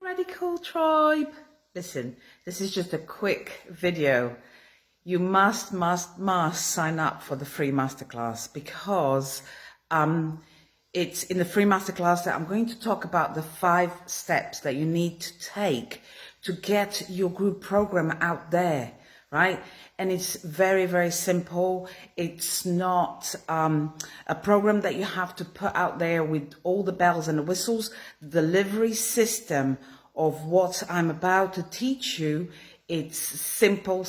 Radical tribe. Listen, this is just a quick video. You must sign up for the free masterclass because it's in the free masterclass that I'm going to talk about the 5 steps that you need to take to get your group program out there, right? And it's very, very simple. It's not a program that you have to put out there with all the bells and the whistles. The delivery system of what I'm about to teach you, it's simple,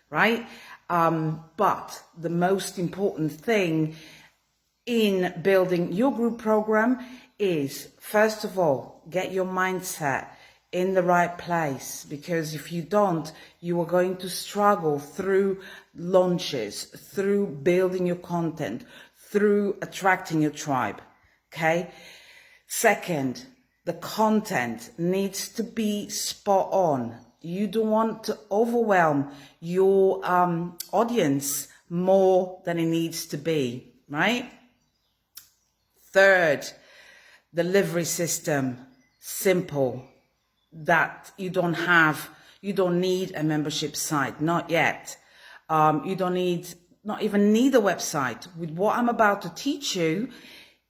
right? But the most important thing in building your group program is, first of all, get your mindset in the right place, because if you don't, you are going to struggle through launches, through building your content, through attracting your tribe, okay? Second, the content needs to be spot on. You don't want to overwhelm your audience more than it needs to be, right? Third, delivery system, simple, that you don't need a membership site, not yet. You don't not even need a website. With what I'm about to teach you,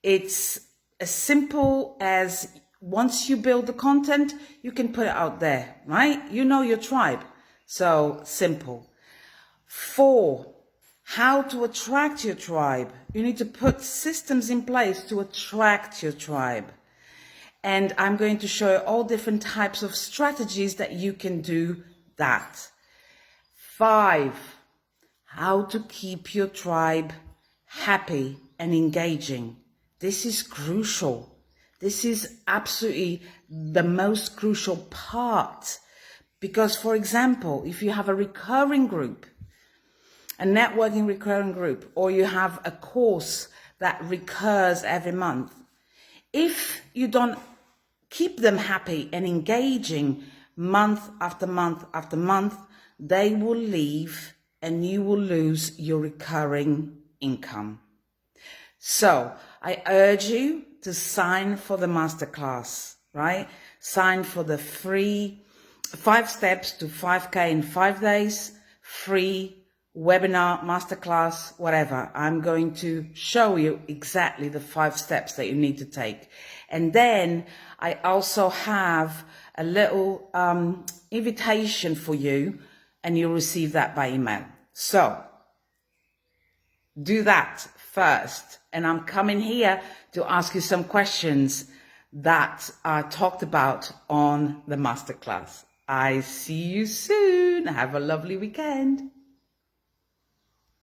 it's as simple as once you build the content, you can put it out there, right? You know your tribe, so simple. 4, how to attract your tribe. You need to put systems in place to attract your tribe. And I'm going to show you all different types of strategies that you can do that. 5, how to keep your tribe happy and engaging. This is crucial. This is absolutely the most crucial part. Because, for example, if you have a recurring group, a networking recurring group, or you have a course that recurs every month, if you don't keep them happy and engaging month after month after month, they will leave and you will lose your recurring income. So I urge you to sign for the masterclass, right? Sign for the free 5 steps to 5K in 5 days, free webinar, masterclass, whatever. I'm going to show you exactly the 5 steps that you need to take. And then I also have a little invitation for you, and you'll receive that by email. So do that first. And I'm coming here to ask you some questions that are talked about on the masterclass. I see you soon. Have a lovely weekend.